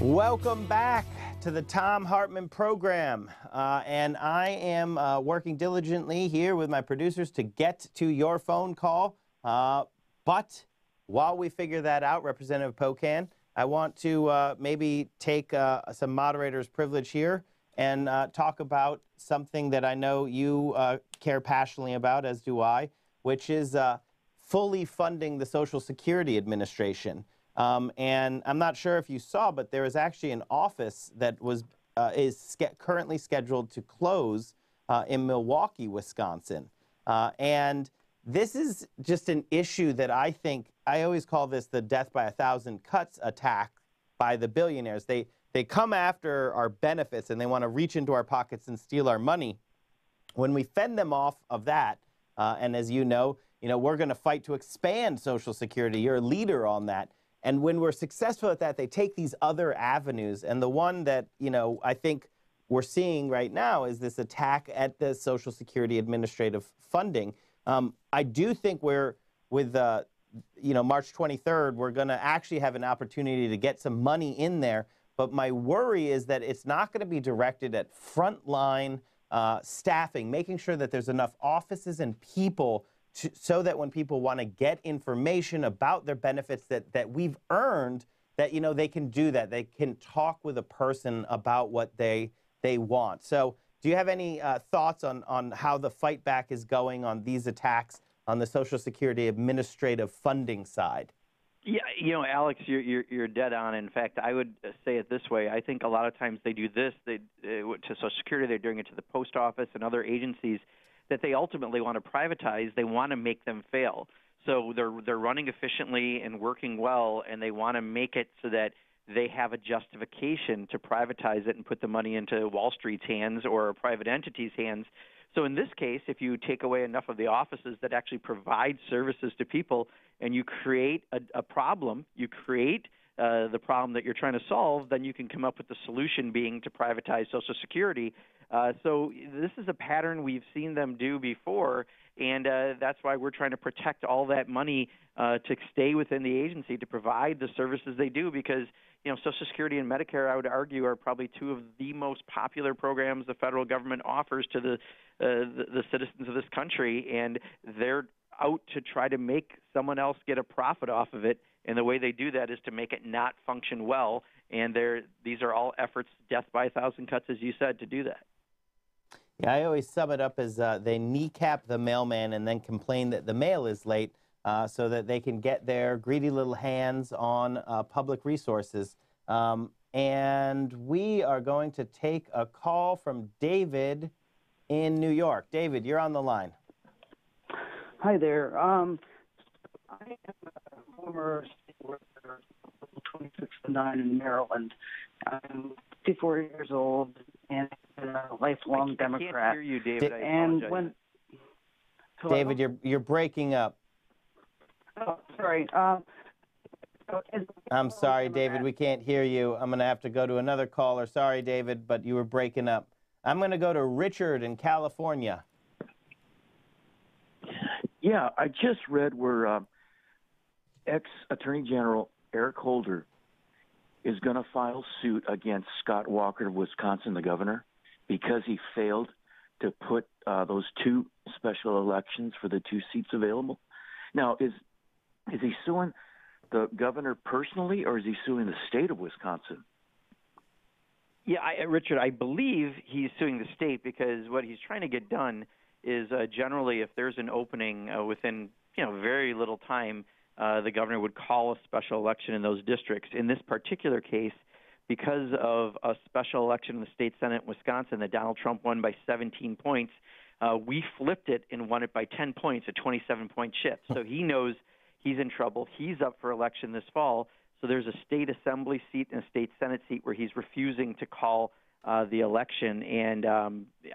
Welcome back to the Thom Hartmann Program. And I am working diligently here with my producers to get to your phone call. But while we figure that out, Representative Pocan, I want to maybe take some moderator's privilege here and talk about something that I know you care passionately about, as do I, which is fully funding the Social Security Administration. And I'm not sure if you saw, but there is actually an office that is currently scheduled to close in Milwaukee, Wisconsin. And this is just an issue that I think, I always call this the death by 1,000 cuts attack by the billionaires. They come after our benefits and they want to reach into our pockets and steal our money. When we fend them off of that, and as you know, we're going to fight to expand Social Security. You're a leader on that. And when we're successful at that, they take these other avenues. And the one that, I think we're seeing right now is this attack at the Social Security administrative funding. I do think with March 23rd, we're going to actually have an opportunity to get some money in there. But my worry is that it's not going to be directed at frontline staffing, making sure that there's enough offices and people so that when people want to get information about their benefits that we've earned, that, they can do that. They can talk with a person about what they want. So do you have any thoughts on how the fight back is going on these attacks on the Social Security administrative funding side? Yeah, Alex, you're dead on. In fact, I would say it this way. I think a lot of times they do this to Social Security. They're doing it to the post office and other agencies that they ultimately want to privatize. They want to make them fail. So they're running efficiently and working well, and they want to make it so that they have a justification to privatize it and put the money into Wall Street's hands or a private entity's hands. So in this case, if you take away enough of the offices that actually provide services to people and you create a problem, you create the problem that you're trying to solve, then you can come up with the solution being to privatize Social Security. So this is a pattern we've seen them do before, and that's why we're trying to protect all that money to stay within the agency to provide the services they do, because Social Security and Medicare, I would argue, are probably two of the most popular programs the federal government offers to the citizens of this country, and they're out to try to make someone else get a profit off of it, and the way they do that is to make it not function well, and these are all efforts, death by 1,000 cuts, as you said, to do that. Yeah, I always sum it up as they kneecap the mailman and then complain that the mail is late so that they can get their greedy little hands on public resources. And we are going to take a call from David in New York. David, you're on the line. Hi there. I am a former state worker, 26-9 in Maryland. I'm 54 years old and a lifelong Democrat. I can't hear you, David. I apologize. David, you're breaking up. Oh, sorry. I'm sorry, David. We can't hear you. I'm going to have to go to another caller. Sorry, David, but you were breaking up. I'm going to go to Richard in California. Yeah, I just read where ex-Attorney General Eric Holder is going to file suit against Scott Walker of Wisconsin, the governor, because he failed to put those two special elections for the two seats available. Now, is he suing the governor personally, or is he suing the state of Wisconsin? Yeah, Richard, I believe he's suing the state, because what he's trying to get done is generally if there's an opening within very little time, the governor would call a special election in those districts. In this particular case, because of a special election in the state Senate in Wisconsin that Donald Trump won by 17 points, we flipped it and won it by 10 points, a 27-point shift. So he knows he's in trouble. He's up for election this fall. So there's a state assembly seat and a state Senate seat where he's refusing to call the election. And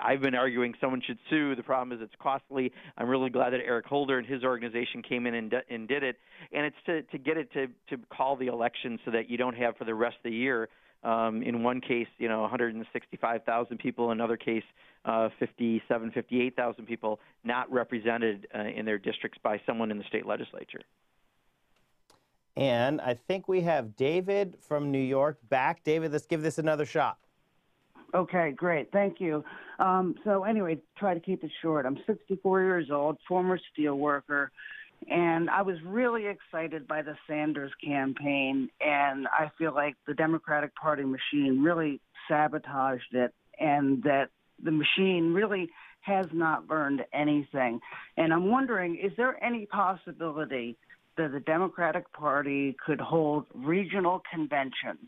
I've been arguing someone should sue. The problem is it's costly. I'm really glad that Eric Holder and his organization came in and did it. And it's to get it to call the election so that you don't have for the rest of the year, in one case, 165,000 people, in another case, 58,000 people not represented in their districts by someone in the state legislature. And I think we have David from New York back. David, let's give this another shot. Okay, great. Thank you. So anyway, try to keep it short. I'm 64 years old, former steel worker, and I was really excited by the Sanders campaign, and I feel like the Democratic Party machine really sabotaged it, and that the machine really has not learned anything. And I'm wondering, is there any possibility that the Democratic Party could hold regional conventions?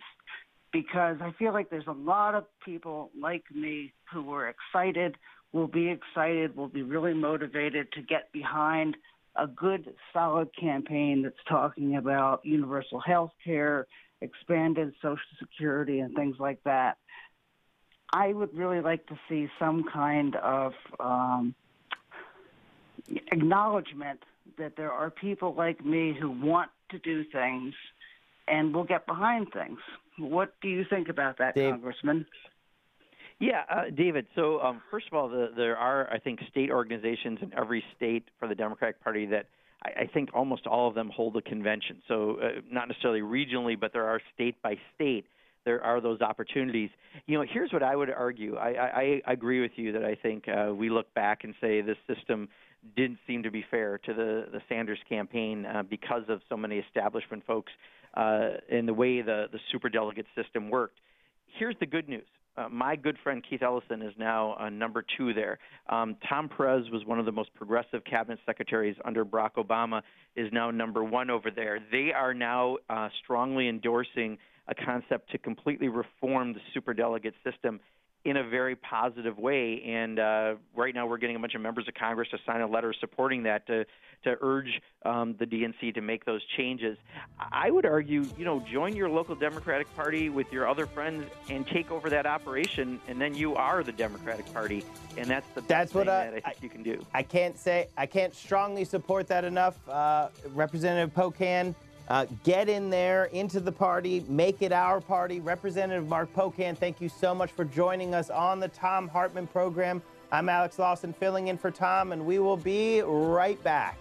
Because I feel like there's a lot of people like me who were excited, will be really motivated to get behind a good, solid campaign that's talking about universal health care, expanded Social Security, and things like that. I would really like to see some kind of acknowledgement that there are people like me who want to do things and will get behind things. What do you think about that, Dave? Congressman? Yeah, David. So first of all, there are, I think, state organizations in every state for the Democratic Party that I think almost all of them hold a convention. So not necessarily regionally, but there are state by state. There are those opportunities. You know, here's what I would argue. I agree with you that I think we look back and say this system didn't seem to be fair to the Sanders campaign because of so many establishment folks and the way the superdelegate system worked. Here's the good news. My good friend Keith Ellison is now number 2 there. Tom Perez was one of the most progressive cabinet secretaries under Barack Obama, is now number 1 over there. They are now strongly endorsing a concept to completely reform the superdelegate system in a very positive way. And right now we're getting a bunch of members of Congress to sign a letter supporting that to urge the DNC to make those changes. I would argue, you know, join your local Democratic Party with your other friends and take over that operation, and then you are the Democratic Party. And that's the best thing that I think you can do. I can't strongly support that enough. Representative Pocan, get in there, into the party, make it our party. Representative Mark Pocan, thank you so much for joining us on the Thom Hartmann Program. I'm Alex Lawson filling in for Tom, and we will be right back.